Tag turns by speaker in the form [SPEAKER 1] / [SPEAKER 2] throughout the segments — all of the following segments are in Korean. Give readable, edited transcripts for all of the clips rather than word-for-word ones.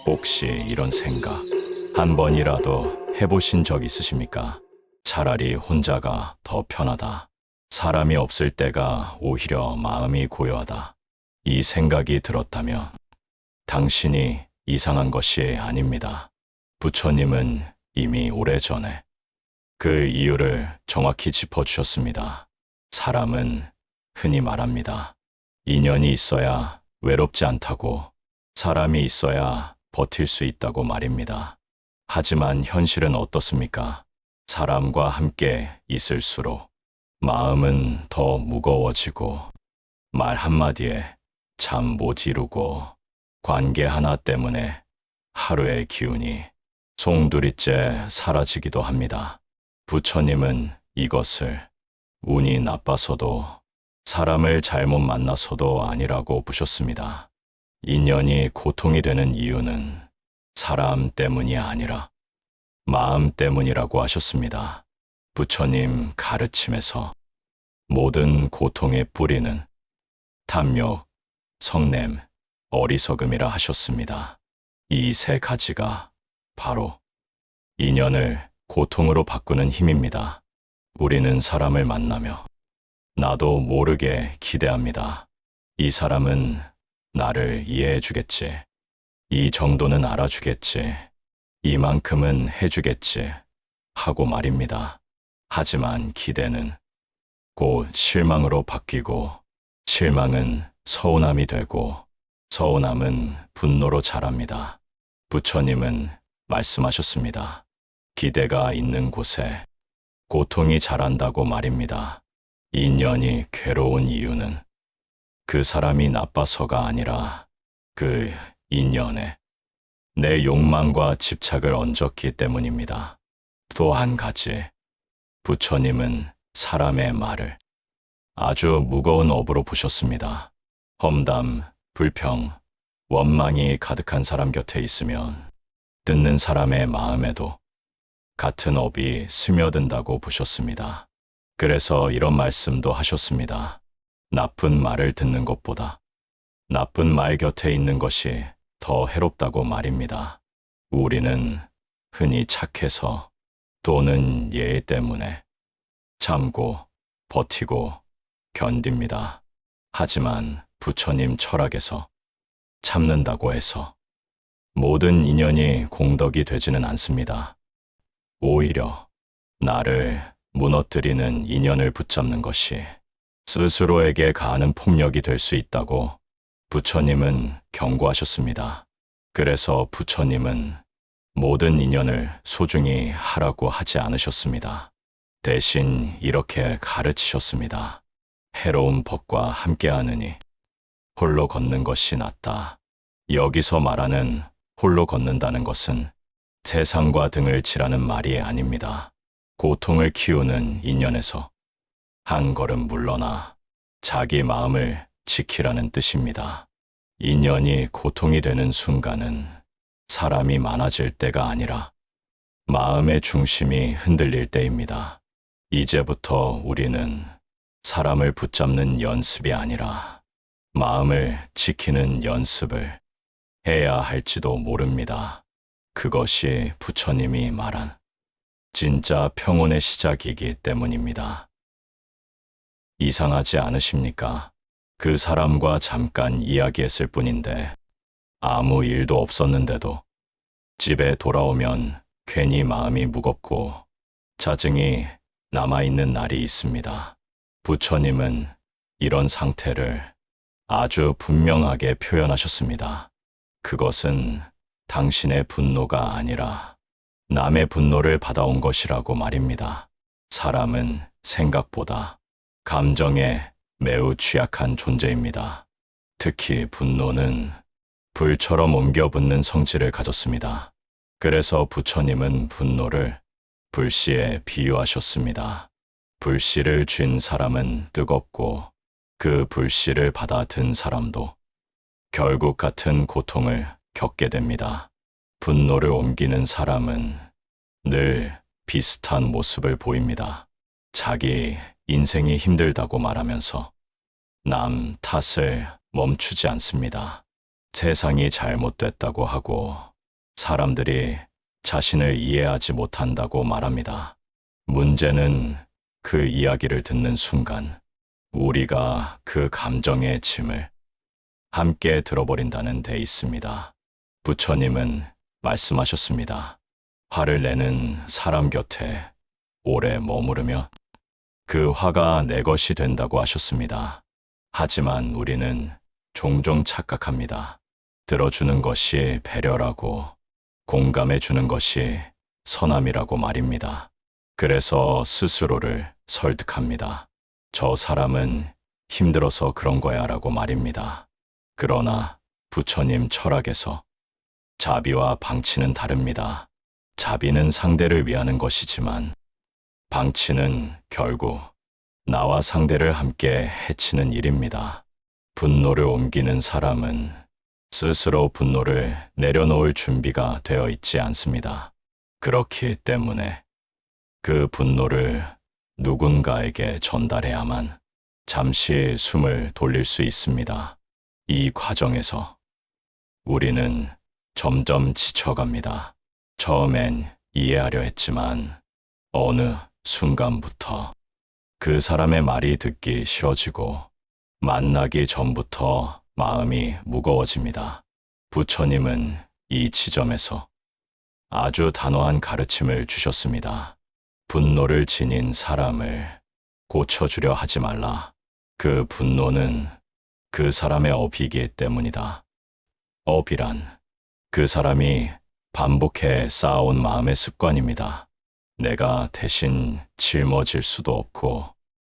[SPEAKER 1] 혹시 이런 생각 한 번이라도 해보신 적 있으십니까? 차라리 혼자가 더 편하다. 사람이 없을 때가 오히려 마음이 고요하다. 이 생각이 들었다면 당신이 이상한 것이 아닙니다. 부처님은 이미 오래전에 그 이유를 정확히 짚어주셨습니다. 사람은 흔히 말합니다. 인연이 있어야 외롭지 않다고, 사람이 있어야 버틸 수 있다고 말입니다. 하지만 현실은 어떻습니까? 사람과 함께 있을수록 마음은 더 무거워지고, 말 한마디에 잠 못 이루고, 관계 하나 때문에 하루의 기운이 송두리째 사라지기도 합니다. 부처님은 이것을 운이 나빠서도, 사람을 잘못 만나서도 아니라고 보셨습니다. 인연이 고통이 되는 이유는 사람 때문이 아니라 마음 때문이라고 하셨습니다. 부처님 가르침에서 모든 고통의 뿌리는 탐욕, 성냄, 어리석음이라 하셨습니다. 이 세 가지가 바로 인연을 고통으로 바꾸는 힘입니다. 우리는 사람을 만나며 나도 모르게 기대합니다. 이 사람은 나를 이해해 주겠지. 이 정도는 알아주겠지. 이만큼은 해주겠지. 하고 말입니다. 하지만 기대는 곧 실망으로 바뀌고, 실망은 서운함이 되고, 서운함은 분노로 자랍니다. 부처님은 말씀하셨습니다. 기대가 있는 곳에 고통이 자란다고 말입니다. 인연이 괴로운 이유는 그 사람이 나빠서가 아니라 그 인연에 내 욕망과 집착을 얹었기 때문입니다. 또 한 가지, 부처님은 사람의 말을 아주 무거운 업으로 보셨습니다. 험담, 불평, 원망이 가득한 사람 곁에 있으면 듣는 사람의 마음에도 같은 업이 스며든다고 보셨습니다. 그래서 이런 말씀도 하셨습니다. 나쁜 말을 듣는 것보다 나쁜 말 곁에 있는 것이 더 해롭다고 말입니다. 우리는 흔히 착해서 또는 예의 때문에 참고 버티고 견딥니다. 하지만 부처님 철학에서 참는다고 해서 모든 인연이 공덕이 되지는 않습니다. 오히려 나를 무너뜨리는 인연을 붙잡는 것이 스스로에게 가하는 폭력이 될 수 있다고 부처님은 경고하셨습니다. 그래서 부처님은 모든 인연을 소중히 하라고 하지 않으셨습니다. 대신 이렇게 가르치셨습니다. 해로운 법과 함께하느니 홀로 걷는 것이 낫다. 여기서 말하는 홀로 걷는다는 것은 세상과 등을 치라는 말이 아닙니다. 고통을 키우는 인연에서 한 걸음 물러나 자기 마음을 지키라는 뜻입니다. 인연이 고통이 되는 순간은 사람이 많아질 때가 아니라 마음의 중심이 흔들릴 때입니다. 이제부터 우리는 사람을 붙잡는 연습이 아니라 마음을 지키는 연습을 해야 할지도 모릅니다. 그것이 부처님이 말한 진짜 평온의 시작이기 때문입니다. 이상하지 않으십니까? 그 사람과 잠깐 이야기했을 뿐인데 아무 일도 없었는데도 집에 돌아오면 괜히 마음이 무겁고 짜증이 남아있는 날이 있습니다. 부처님은 이런 상태를 아주 분명하게 표현하셨습니다. 그것은 당신의 분노가 아니라 남의 분노를 받아온 것이라고 말입니다. 사람은 생각보다 감정에 매우 취약한 존재입니다. 특히 분노는 불처럼 옮겨붙는 성질을 가졌습니다. 그래서 부처님은 분노를 불씨에 비유하셨습니다. 불씨를 쥔 사람은 뜨겁고 그 불씨를 받아 든 사람도 결국 같은 고통을 겪게 됩니다. 분노를 옮기는 사람은 늘 비슷한 모습을 보입니다. 자기 인생이 힘들다고 말하면서 남 탓을 멈추지 않습니다. 세상이 잘못됐다고 하고 사람들이 자신을 이해하지 못한다고 말합니다. 문제는 그 이야기를 듣는 순간 우리가 그 감정의 짐을 함께 들어버린다는 데 있습니다. 부처님은 말씀하셨습니다. 화를 내는 사람 곁에 오래 머무르며 그 화가 내 것이 된다고 하셨습니다. 하지만 우리는 종종 착각합니다. 들어주는 것이 배려라고, 공감해 주는 것이 선함이라고 말입니다. 그래서 스스로를 설득합니다. 저 사람은 힘들어서 그런 거야 라고 말입니다. 그러나 부처님 철학에서 자비와 방치는 다릅니다. 자비는 상대를 위하는 것이지만 방치는 결국 나와 상대를 함께 해치는 일입니다. 분노를 옮기는 사람은 스스로 분노를 내려놓을 준비가 되어 있지 않습니다. 그렇기 때문에 그 분노를 누군가에게 전달해야만 잠시 숨을 돌릴 수 있습니다. 이 과정에서 우리는 점점 지쳐갑니다. 처음엔 이해하려 했지만 어느 순간부터 그 사람의 말이 듣기 싫어지고 만나기 전부터 마음이 무거워집니다. 부처님은 이 지점에서 아주 단호한 가르침을 주셨습니다. 분노를 지닌 사람을 고쳐주려 하지 말라. 그 분노는 그 사람의 업이기 때문이다. 업이란 그 사람이 반복해 쌓아온 마음의 습관입니다. 내가 대신 짊어질 수도 없고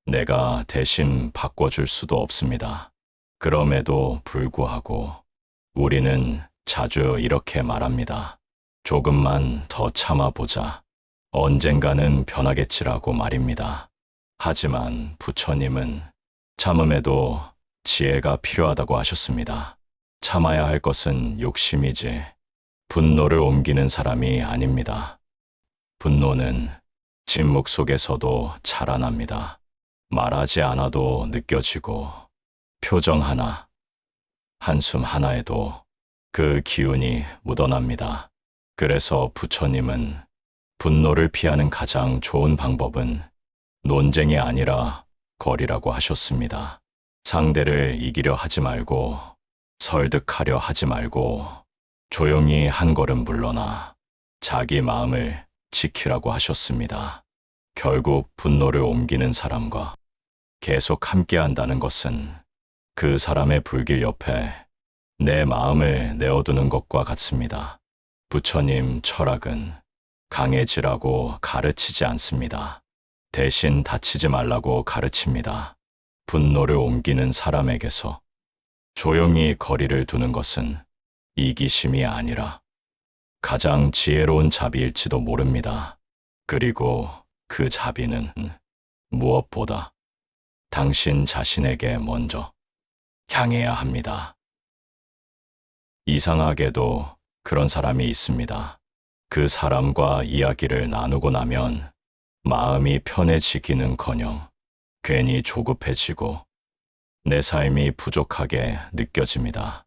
[SPEAKER 1] 내가 대신 바꿔줄 수도 없습니다. 그럼에도 불구하고 우리는 자주 이렇게 말합니다. 조금만 더 참아보자. 언젠가는 변하겠지라고 말입니다. 하지만 부처님은 참음에도 지혜가 필요하다고 하셨습니다. 참아야 할 것은 욕심이지 분노를 옮기는 사람이 아닙니다. 분노는 침묵 속에서도 자라납니다. 말하지 않아도 느껴지고 표정 하나, 한숨 하나에도 그 기운이 묻어납니다. 그래서 부처님은 분노를 피하는 가장 좋은 방법은 논쟁이 아니라 거리라고 하셨습니다. 상대를 이기려 하지 말고 설득하려 하지 말고 조용히 한 걸음 물러나 자기 마음을 지키라고 하셨습니다. 결국 분노를 옮기는 사람과 계속 함께 한다는 것은 그 사람의 불길 옆에 내 마음을 내어두는 것과 같습니다. 부처님 철학은 강해지라고 가르치지 않습니다. 대신 다치지 말라고 가르칩니다. 분노를 옮기는 사람에게서 조용히 거리를 두는 것은 이기심이 아니라 가장 지혜로운 자비일지도 모릅니다. 그리고 그 자비는 무엇보다 당신 자신에게 먼저 향해야 합니다. 이상하게도 그런 사람이 있습니다. 그 사람과 이야기를 나누고 나면 마음이 편해지기는커녕 괜히 조급해지고 내 삶이 부족하게 느껴집니다.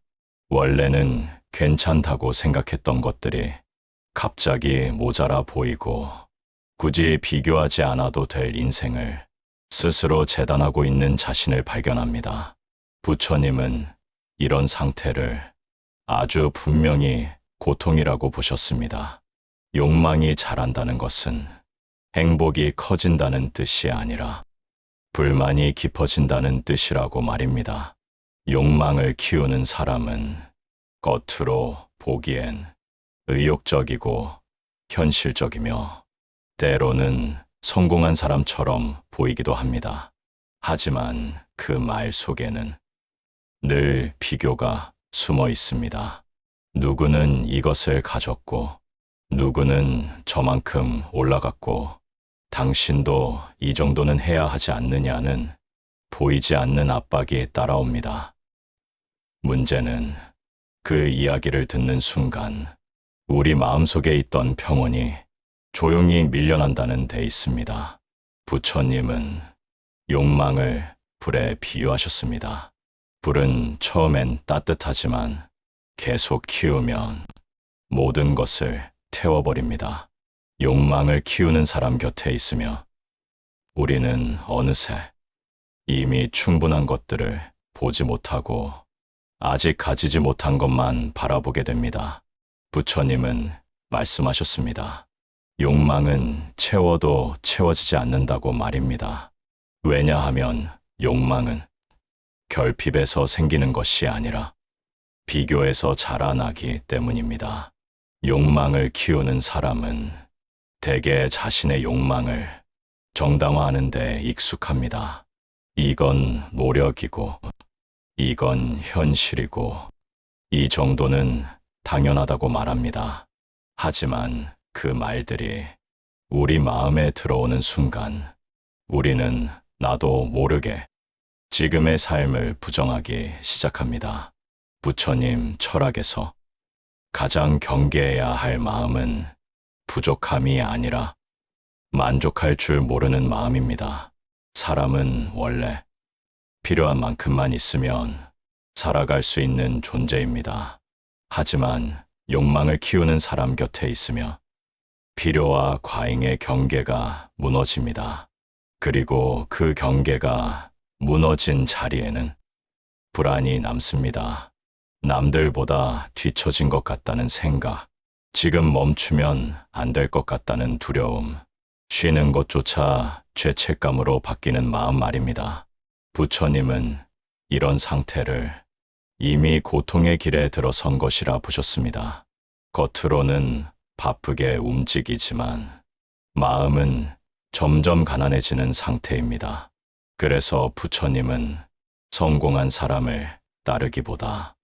[SPEAKER 1] 원래는 괜찮다고 생각했던 것들이 갑자기 모자라 보이고 굳이 비교하지 않아도 될 인생을 스스로 재단하고 있는 자신을 발견합니다. 부처님은 이런 상태를 아주 분명히 고통이라고 보셨습니다. 욕망이 자란다는 것은 행복이 커진다는 뜻이 아니라 불만이 깊어진다는 뜻이라고 말입니다. 욕망을 키우는 사람은 겉으로 보기엔 의욕적이고 현실적이며 때로는 성공한 사람처럼 보이기도 합니다. 하지만 그 말 속에는 늘 비교가 숨어 있습니다. 누구는 이것을 가졌고 누구는 저만큼 올라갔고 당신도 이 정도는 해야 하지 않느냐는 보이지 않는 압박이 따라옵니다. 문제는 그 이야기를 듣는 순간 우리 마음속에 있던 평온이 조용히 밀려난다는 데 있습니다. 부처님은 욕망을 불에 비유하셨습니다. 불은 처음엔 따뜻하지만 계속 키우면 모든 것을 태워버립니다. 욕망을 키우는 사람 곁에 있으며 우리는 어느새 이미 충분한 것들을 보지 못하고 아직 가지지 못한 것만 바라보게 됩니다. 부처님은 말씀하셨습니다. 욕망은 채워도 채워지지 않는다고 말입니다. 왜냐하면 욕망은 결핍에서 생기는 것이 아니라 비교에서 자라나기 때문입니다. 욕망을 키우는 사람은 대개 자신의 욕망을 정당화하는 데 익숙합니다. 이건 노력이고, 이건 현실이고, 이 정도는 당연하다고 말합니다. 하지만 그 말들이 우리 마음에 들어오는 순간, 우리는 나도 모르게 지금의 삶을 부정하기 시작합니다. 부처님 철학에서 가장 경계해야 할 마음은 부족함이 아니라 만족할 줄 모르는 마음입니다. 사람은 원래 필요한 만큼만 있으면 살아갈 수 있는 존재입니다. 하지만 욕망을 키우는 사람 곁에 있으며 필요와 과잉의 경계가 무너집니다. 그리고 그 경계가 무너진 자리에는 불안이 남습니다. 남들보다 뒤처진 것 같다는 생각, 지금 멈추면 안 될 것 같다는 두려움, 쉬는 것조차 죄책감으로 바뀌는 마음 말입니다. 부처님은 이런 상태를 이미 고통의 길에 들어선 것이라 보셨습니다. 겉으로는 바쁘게 움직이지만 마음은 점점 가난해지는 상태입니다. 그래서 부처님은 성공한 사람을 따르기보다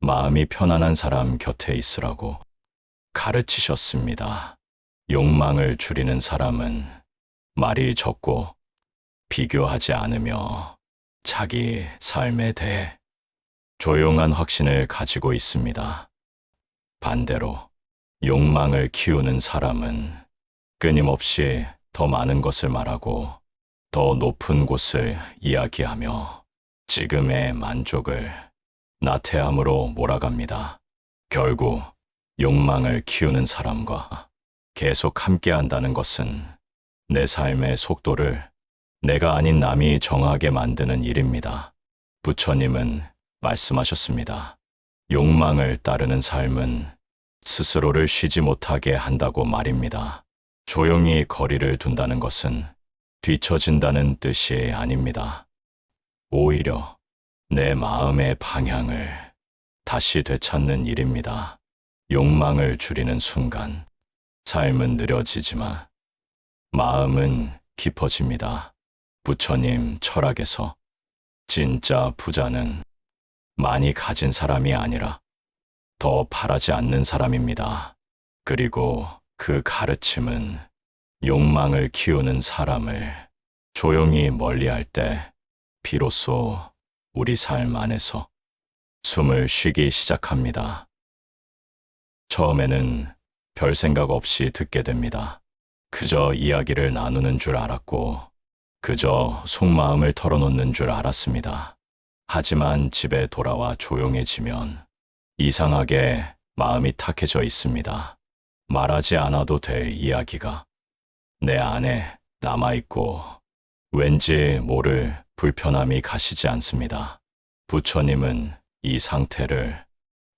[SPEAKER 1] 마음이 편안한 사람 곁에 있으라고 가르치셨습니다. 욕망을 줄이는 사람은 말이 적고 비교하지 않으며 자기 삶에 대해 조용한 확신을 가지고 있습니다. 반대로 욕망을 키우는 사람은 끊임없이 더 많은 것을 말하고 더 높은 곳을 이야기하며 지금의 만족을 나태함으로 몰아갑니다. 결국 욕망을 키우는 사람과 계속 함께한다는 것은 내 삶의 속도를 내가 아닌 남이 정하게 만드는 일입니다. 부처님은 말씀하셨습니다. 욕망을 따르는 삶은 스스로를 쉬지 못하게 한다고 말입니다. 조용히 거리를 둔다는 것은 뒤처진다는 뜻이 아닙니다. 오히려 내 마음의 방향을 다시 되찾는 일입니다. 욕망을 줄이는 순간 삶은 느려지지만 마음은 깊어집니다. 부처님 철학에서 진짜 부자는 많이 가진 사람이 아니라 더 바라지 않는 사람입니다. 그리고 그 가르침은 욕망을 키우는 사람을 조용히 멀리할 때 비로소 우리 삶 안에서 숨을 쉬기 시작합니다. 처음에는 별 생각 없이 듣게 됩니다. 그저 이야기를 나누는 줄 알았고, 그저 속마음을 털어놓는 줄 알았습니다. 하지만 집에 돌아와 조용해지면 이상하게 마음이 탁해져 있습니다. 말하지 않아도 될 이야기가 내 안에 남아있고 왠지 모를 불편함이 가시지 않습니다. 부처님은 이 상태를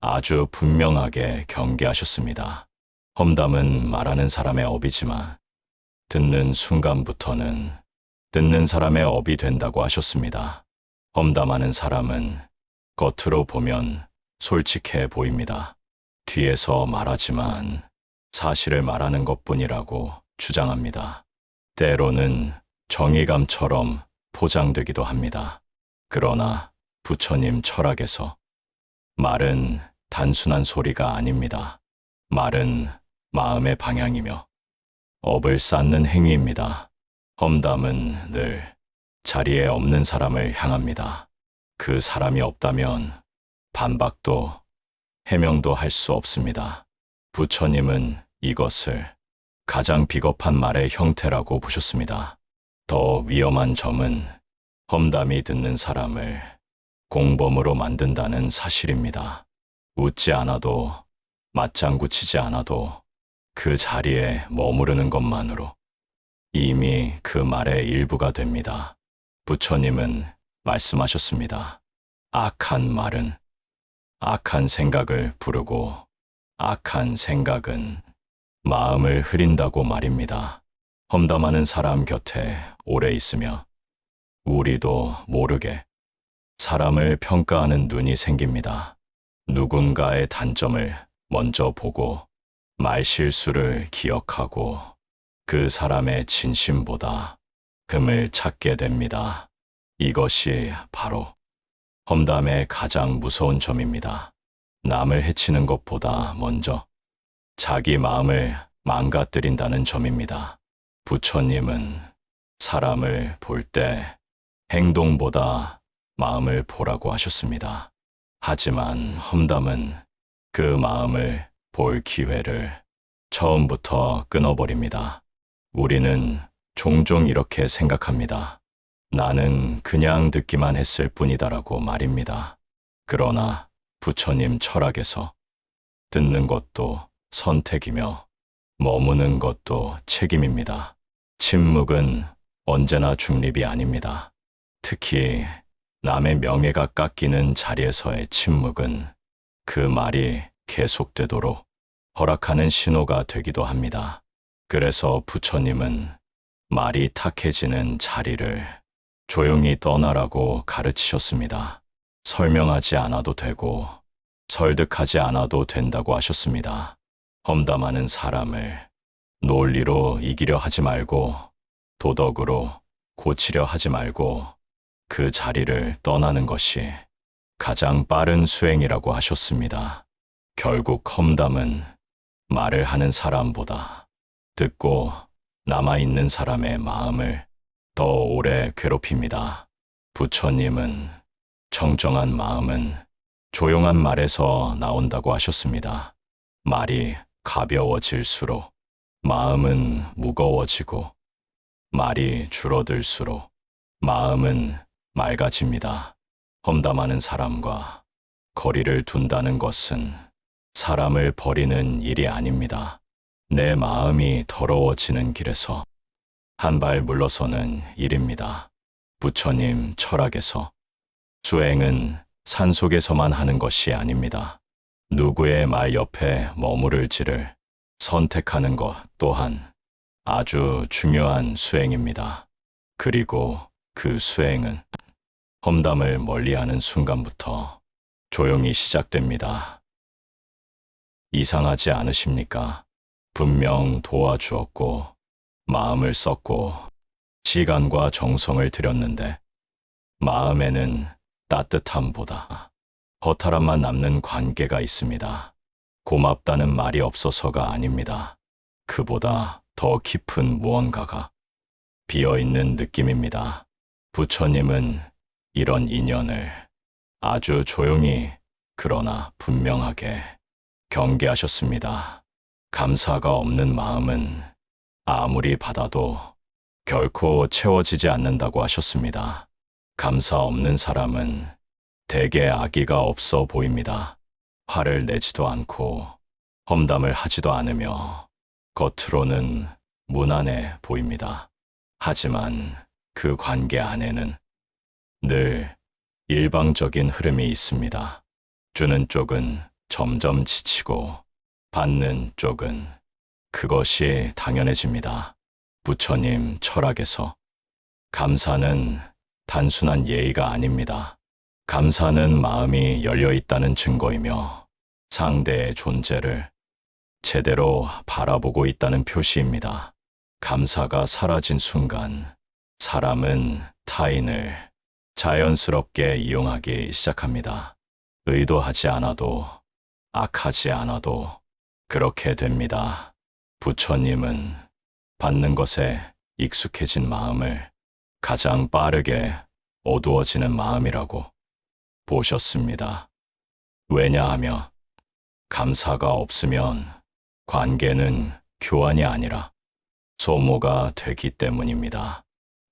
[SPEAKER 1] 아주 분명하게 경계하셨습니다. 험담은 말하는 사람의 업이지만 듣는 순간부터는 듣는 사람의 업이 된다고 하셨습니다. 험담하는 사람은 겉으로 보면 솔직해 보입니다. 뒤에서 말하지만 사실을 말하는 것뿐이라고 주장합니다. 때로는 정의감처럼 포장되기도 합니다. 그러나 부처님 철학에서 말은 단순한 소리가 아닙니다. 말은 마음의 방향이며 업을 쌓는 행위입니다. 험담은 늘 자리에 없는 사람을 향합니다. 그 사람이 없다면 반박도 해명도 할 수 없습니다. 부처님은 이것을 가장 비겁한 말의 형태라고 보셨습니다. 더 위험한 점은 험담이 듣는 사람을 공범으로 만든다는 사실입니다. 웃지 않아도 맞장구 치지 않아도 그 자리에 머무르는 것만으로 이미 그 말의 일부가 됩니다. 부처님은 말씀하셨습니다. 악한 말은 악한 생각을 부르고 악한 생각은 마음을 흐린다고 말입니다. 험담하는 사람 곁에 오래 있으며 우리도 모르게 사람을 평가하는 눈이 생깁니다. 누군가의 단점을 먼저 보고 말실수를 기억하고 그 사람의 진심보다 금을 찾게 됩니다. 이것이 바로 험담의 가장 무서운 점입니다. 남을 해치는 것보다 먼저 자기 마음을 망가뜨린다는 점입니다. 부처님은 사람을 볼 때 행동보다 마음을 보라고 하셨습니다. 하지만 험담은 그 마음을 볼 기회를 처음부터 끊어버립니다. 우리는 종종 이렇게 생각합니다. 나는 그냥 듣기만 했을 뿐이다라고 말입니다. 그러나 부처님 철학에서 듣는 것도 선택이며 머무는 것도 책임입니다. 침묵은 언제나 중립이 아닙니다. 특히 남의 명예가 깎이는 자리에서의 침묵은 그 말이 계속되도록 허락하는 신호가 되기도 합니다. 그래서 부처님은 말이 탁해지는 자리를 조용히 떠나라고 가르치셨습니다. 설명하지 않아도 되고 설득하지 않아도 된다고 하셨습니다. 험담하는 사람을 논리로 이기려 하지 말고 도덕으로 고치려 하지 말고 그 자리를 떠나는 것이 가장 빠른 수행이라고 하셨습니다. 결국 험담은 말을 하는 사람보다 듣고 남아있는 사람의 마음을 더 오래 괴롭힙니다. 부처님은 정정한 마음은 조용한 말에서 나온다고 하셨습니다. 말이 가벼워질수록 마음은 무거워지고 말이 줄어들수록 마음은 맑아집니다. 험담하는 사람과 거리를 둔다는 것은 사람을 버리는 일이 아닙니다. 내 마음이 더러워지는 길에서 한 발 물러서는 일입니다. 부처님 철학에서 수행은 산속에서만 하는 것이 아닙니다. 누구의 말 옆에 머무를지를 선택하는 것 또한 아주 중요한 수행입니다. 그리고 그 수행은 험담을 멀리하는 순간부터 조용히 시작됩니다. 이상하지 않으십니까? 분명 도와주었고 마음을 썼고 시간과 정성을 들였는데 마음에는 따뜻함보다 허탈함만 남는 관계가 있습니다. 고맙다는 말이 없어서가 아닙니다. 그보다 더 깊은 무언가가 비어있는 느낌입니다. 부처님은 이런 인연을 아주 조용히 그러나 분명하게 경계하셨습니다. 감사가 없는 마음은 아무리 받아도 결코 채워지지 않는다고 하셨습니다. 감사 없는 사람은 대개 악의가 없어 보입니다. 화를 내지도 않고 험담을 하지도 않으며 겉으로는 무난해 보입니다. 하지만 그 관계 안에는 늘 일방적인 흐름이 있습니다. 주는 쪽은 점점 지치고 받는 쪽은 그것이 당연해집니다. 부처님 철학에서 감사는 단순한 예의가 아닙니다. 감사는 마음이 열려 있다는 증거이며 상대의 존재를 제대로 바라보고 있다는 표시입니다. 감사가 사라진 순간 사람은 타인을 자연스럽게 이용하기 시작합니다. 의도하지 않아도 악하지 않아도 그렇게 됩니다. 부처님은 받는 것에 익숙해진 마음을 가장 빠르게 어두워지는 마음이라고 보셨습니다. 왜냐하며 감사가 없으면 관계는 교환이 아니라 소모가 되기 때문입니다.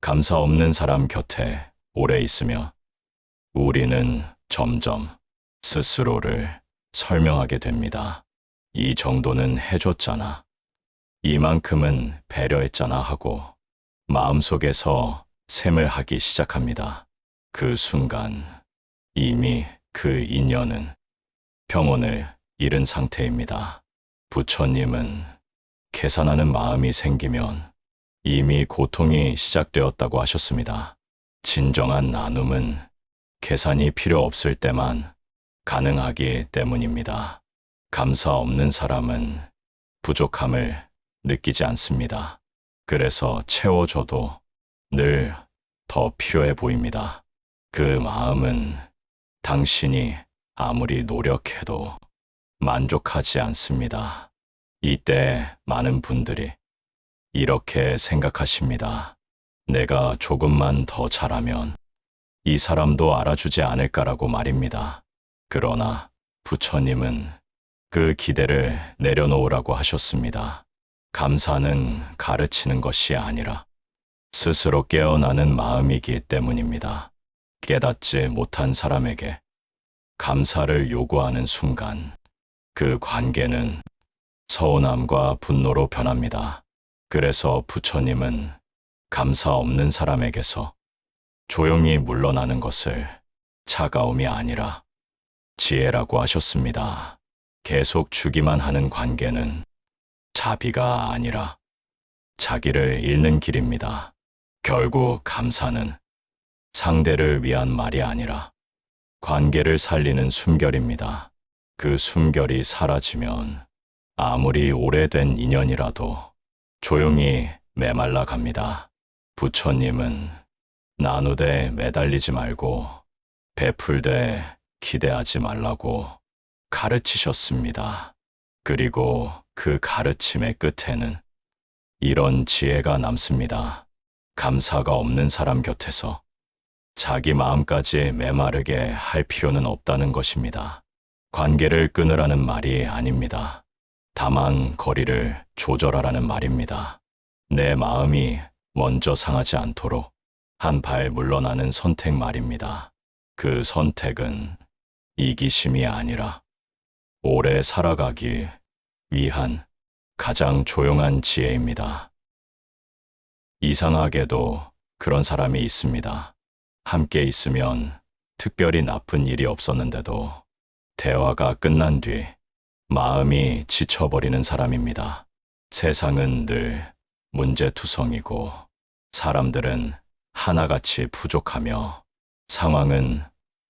[SPEAKER 1] 감사 없는 사람 곁에 오래 있으며 우리는 점점 스스로를 설명하게 됩니다. 이 정도는 해줬잖아. 이만큼은 배려했잖아 하고 마음속에서 셈을 하기 시작합니다. 그 순간 이미 그 인연은 평온을 잃은 상태입니다. 부처님은 계산하는 마음이 생기면 이미 고통이 시작되었다고 하셨습니다. 진정한 나눔은 계산이 필요 없을 때만 가능하기 때문입니다. 감사 없는 사람은 부족함을 느끼지 않습니다. 그래서 채워줘도 늘 더 필요해 보입니다. 그 마음은 당신이 아무리 노력해도 만족하지 않습니다. 이때 많은 분들이 이렇게 생각하십니다. 내가 조금만 더 잘하면 이 사람도 알아주지 않을까라고 말입니다. 그러나 부처님은 그 기대를 내려놓으라고 하셨습니다. 감사는 가르치는 것이 아니라 스스로 깨어나는 마음이기 때문입니다. 깨닫지 못한 사람에게 감사를 요구하는 순간 그 관계는 서운함과 분노로 변합니다. 그래서 부처님은 감사 없는 사람에게서 조용히 물러나는 것을 차가움이 아니라 지혜라고 하셨습니다. 계속 주기만 하는 관계는 자비가 아니라 자기를 잃는 길입니다. 결국 감사는 상대를 위한 말이 아니라 관계를 살리는 숨결입니다. 그 숨결이 사라지면 아무리 오래된 인연이라도 조용히 메말라 갑니다. 부처님은 나누되 매달리지 말고 베풀되 기대하지 말라고 가르치셨습니다. 그리고 그 가르침의 끝에는 이런 지혜가 남습니다. 감사가 없는 사람 곁에서 자기 마음까지 메마르게 할 필요는 없다는 것입니다. 관계를 끊으라는 말이 아닙니다. 다만 거리를 조절하라는 말입니다. 내 마음이 먼저 상하지 않도록 한 발 물러나는 선택 말입니다. 그 선택은 이기심이 아니라 오래 살아가기 위한 가장 조용한 지혜입니다. 이상하게도 그런 사람이 있습니다. 함께 있으면 특별히 나쁜 일이 없었는데도 대화가 끝난 뒤 마음이 지쳐버리는 사람입니다. 세상은 늘 문제투성이고 사람들은 하나같이 부족하며 상황은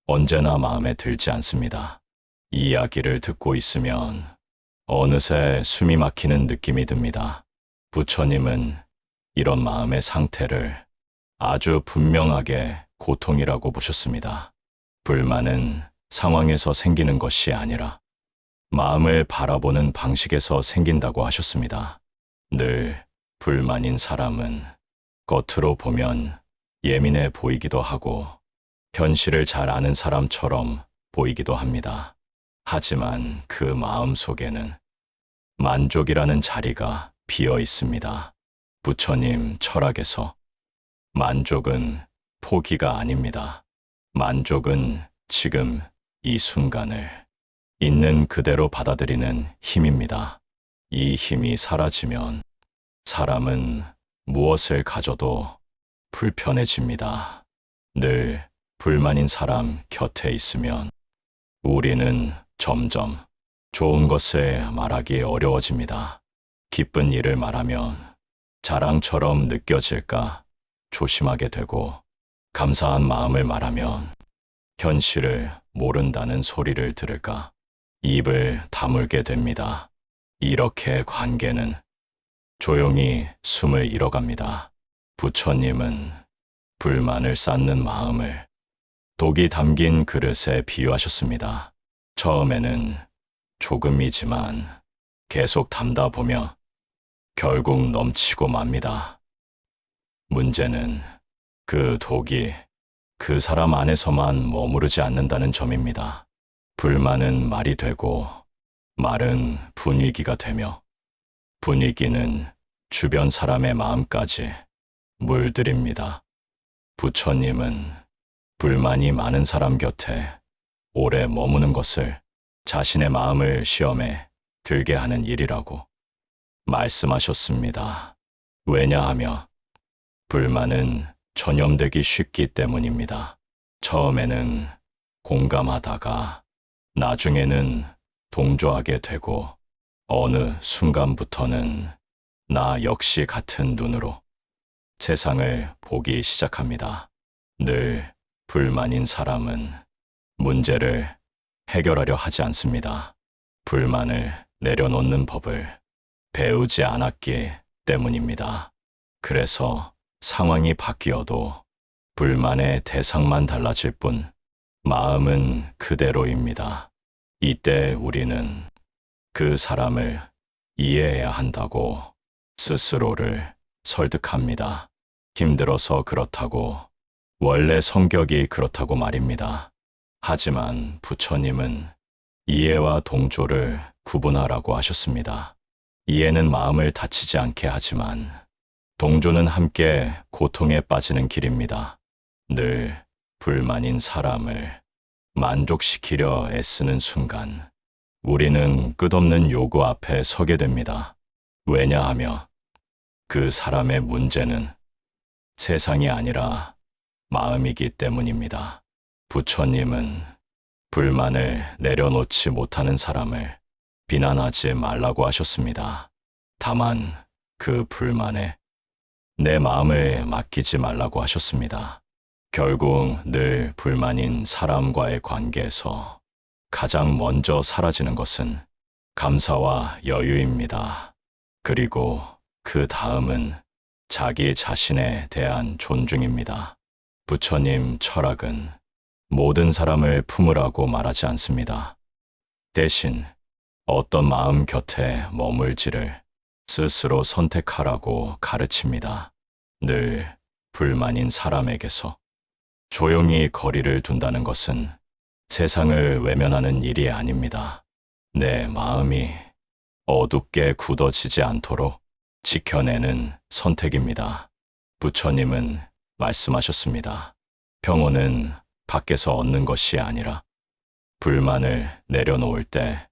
[SPEAKER 1] 언제나 마음에 들지 않습니다. 이 이야기를 듣고 있으면 어느새 숨이 막히는 느낌이 듭니다. 부처님은 이런 마음의 상태를 아주 분명하게 고통이라고 보셨습니다. 불만은 상황에서 생기는 것이 아니라 마음을 바라보는 방식에서 생긴다고 하셨습니다. 늘 불만인 사람은 겉으로 보면 예민해 보이기도 하고 현실을 잘 아는 사람처럼 보이기도 합니다. 하지만 그 마음 속에는 만족이라는 자리가 비어 있습니다. 부처님 철학에서 만족은 포기가 아닙니다. 만족은 지금 이 순간을 있는 그대로 받아들이는 힘입니다. 이 힘이 사라지면 사람은 무엇을 가져도 불편해집니다. 늘 불만인 사람 곁에 있으면 우리는 점점 좋은 것을 말하기 어려워집니다. 기쁜 일을 말하면 자랑처럼 느껴질까 조심하게 되고 감사한 마음을 말하면 현실을 모른다는 소리를 들을까 입을 다물게 됩니다. 이렇게 관계는 조용히 숨을 잃어갑니다. 부처님은 불만을 쌓는 마음을 독이 담긴 그릇에 비유하셨습니다. 처음에는 조금이지만 계속 담다 보며 결국 넘치고 맙니다. 문제는 그 독이 그 사람 안에서만 머무르지 않는다는 점입니다. 불만은 말이 되고 말은 분위기가 되며 분위기는 주변 사람의 마음까지 물들입니다. 부처님은 불만이 많은 사람 곁에 오래 머무는 것을 자신의 마음을 시험해 들게 하는 일이라고 말씀하셨습니다. 왜냐하면 불만은 전염되기 쉽기 때문입니다. 처음에는 공감하다가 나중에는 동조하게 되고 어느 순간부터는 나 역시 같은 눈으로 세상을 보기 시작합니다. 늘 불만인 사람은 문제를 해결하려 하지 않습니다. 불만을 내려놓는 법을 배우지 않았기 때문입니다. 그래서 상황이 바뀌어도 불만의 대상만 달라질 뿐 마음은 그대로입니다. 이때 우리는 그 사람을 이해해야 한다고 스스로를 설득합니다. 힘들어서 그렇다고, 원래 성격이 그렇다고 말입니다. 하지만 부처님은 이해와 동조를 구분하라고 하셨습니다. 이해는 마음을 다치지 않게 하지만 동조는 함께 고통에 빠지는 길입니다. 늘 불만인 사람을 만족시키려 애쓰는 순간 우리는 끝없는 요구 앞에 서게 됩니다. 왜냐하면 그 사람의 문제는 세상이 아니라 마음이기 때문입니다. 부처님은 불만을 내려놓지 못하는 사람을 비난하지 말라고 하셨습니다. 다만 그 불만에 내 마음을 맡기지 말라고 하셨습니다. 결국 늘 불만인 사람과의 관계에서 가장 먼저 사라지는 것은 감사와 여유입니다. 그리고 그 다음은 자기 자신에 대한 존중입니다. 부처님 철학은 모든 사람을 품으라고 말하지 않습니다. 대신 어떤 마음 곁에 머물지를 스스로 선택하라고 가르칩니다. 늘 불만인 사람에게서 조용히 거리를 둔다는 것은 세상을 외면하는 일이 아닙니다. 내 마음이 어둡게 굳어지지 않도록 지켜내는 선택입니다. 부처님은 말씀하셨습니다. 평온은 밖에서 얻는 것이 아니라 불만을 내려놓을 때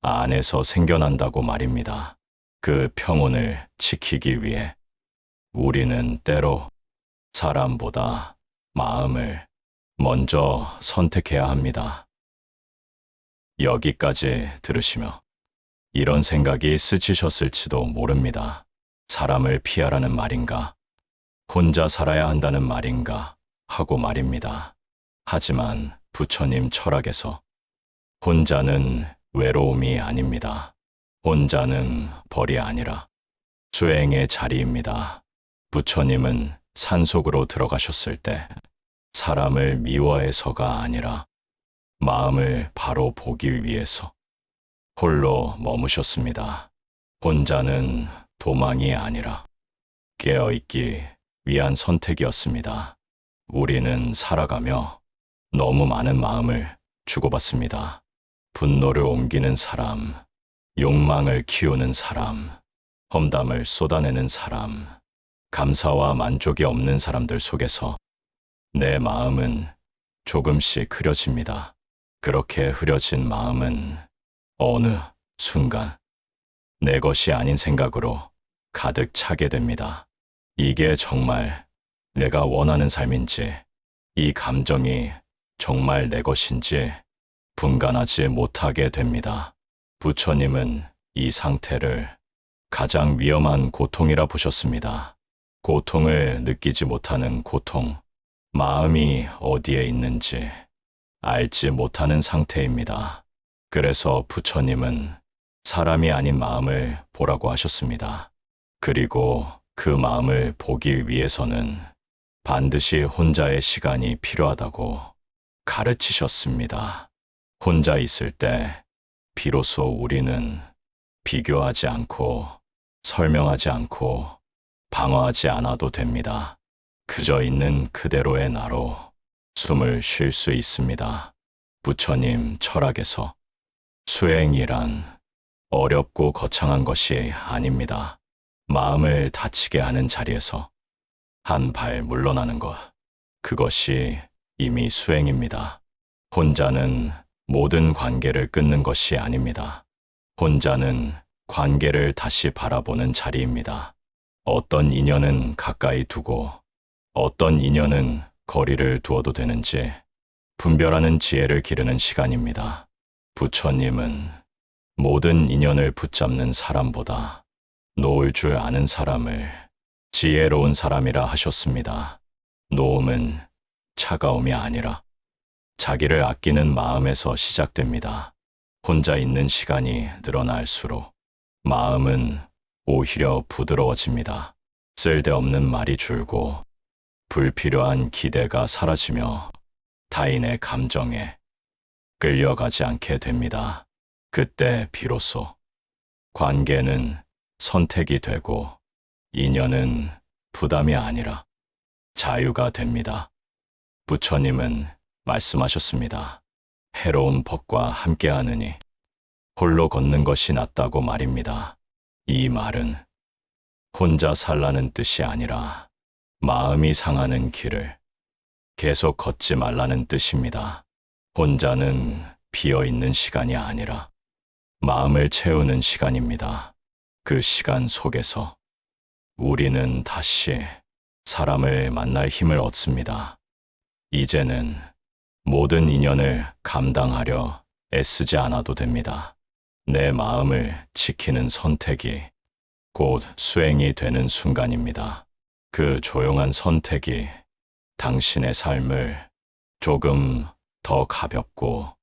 [SPEAKER 1] 안에서 생겨난다고 말입니다. 그 평온을 지키기 위해 우리는 때로 사람보다 마음을 먼저 선택해야 합니다. 여기까지 들으시며 이런 생각이 스치셨을지도 모릅니다. 사람을 피하라는 말인가? 혼자 살아야 한다는 말인가? 하고 말입니다. 하지만 부처님 철학에서 혼자는 외로움이 아닙니다. 혼자는 벌이 아니라 수행의 자리입니다. 부처님은 산속으로 들어가셨을 때 사람을 미워해서가 아니라 마음을 바로 보기 위해서 홀로 머무셨습니다. 혼자는 도망이 아니라 깨어있기 위한 선택이었습니다. 우리는 살아가며 너무 많은 마음을 주고받습니다. 분노를 옮기는 사람, 욕망을 키우는 사람, 험담을 쏟아내는 사람, 감사와 만족이 없는 사람들 속에서 내 마음은 조금씩 흐려집니다. 그렇게 흐려진 마음은 어느 순간 내 것이 아닌 생각으로 가득 차게 됩니다. 이게 정말 내가 원하는 삶인지, 이 감정이 정말 내 것인지 분간하지 못하게 됩니다. 부처님은 이 상태를 가장 위험한 고통이라 보셨습니다. 고통을 느끼지 못하는 고통, 마음이 어디에 있는지 알지 못하는 상태입니다. 그래서 부처님은 사람이 아닌 마음을 보라고 하셨습니다. 그리고 그 마음을 보기 위해서는 반드시 혼자의 시간이 필요하다고 가르치셨습니다. 혼자 있을 때 비로소 우리는 비교하지 않고 설명하지 않고 방어하지 않아도 됩니다. 그저 있는 그대로의 나로 숨을 쉴 수 있습니다. 부처님 철학에서 수행이란 어렵고 거창한 것이 아닙니다. 마음을 다치게 하는 자리에서 한 발 물러나는 것, 그것이 이미 수행입니다. 혼자는 모든 관계를 끊는 것이 아닙니다. 혼자는 관계를 다시 바라보는 자리입니다. 어떤 인연은 가까이 두고 어떤 인연은 거리를 두어도 되는지 분별하는 지혜를 기르는 시간입니다. 부처님은 모든 인연을 붙잡는 사람보다 놓을 줄 아는 사람을 지혜로운 사람이라 하셨습니다. 놓음은 차가움이 아니라 자기를 아끼는 마음에서 시작됩니다. 혼자 있는 시간이 늘어날수록 마음은 오히려 부드러워집니다. 쓸데없는 말이 줄고 불필요한 기대가 사라지며 타인의 감정에 끌려가지 않게 됩니다. 그때 비로소 관계는 선택이 되고 인연은 부담이 아니라 자유가 됩니다. 부처님은 말씀하셨습니다. 해로운 법과 함께하느니 홀로 걷는 것이 낫다고 말입니다. 이 말은 혼자 살라는 뜻이 아니라 마음이 상하는 길을 계속 걷지 말라는 뜻입니다. 혼자는 비어있는 시간이 아니라 마음을 채우는 시간입니다. 그 시간 속에서 우리는 다시 사람을 만날 힘을 얻습니다. 이제는 모든 인연을 감당하려 애쓰지 않아도 됩니다. 내 마음을 지키는 선택이 곧 수행이 되는 순간입니다. 그 조용한 선택이 당신의 삶을 조금 더 가볍고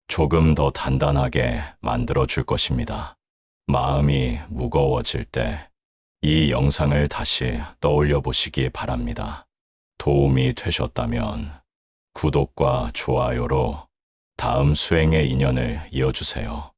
[SPEAKER 1] 조금 더 단단하게 만들어 줄 것입니다. 마음이 무거워질 때 이 영상을 다시 떠올려 보시기 바랍니다. 도움이 되셨다면 구독과 좋아요로 다음 수행의 인연을 이어주세요.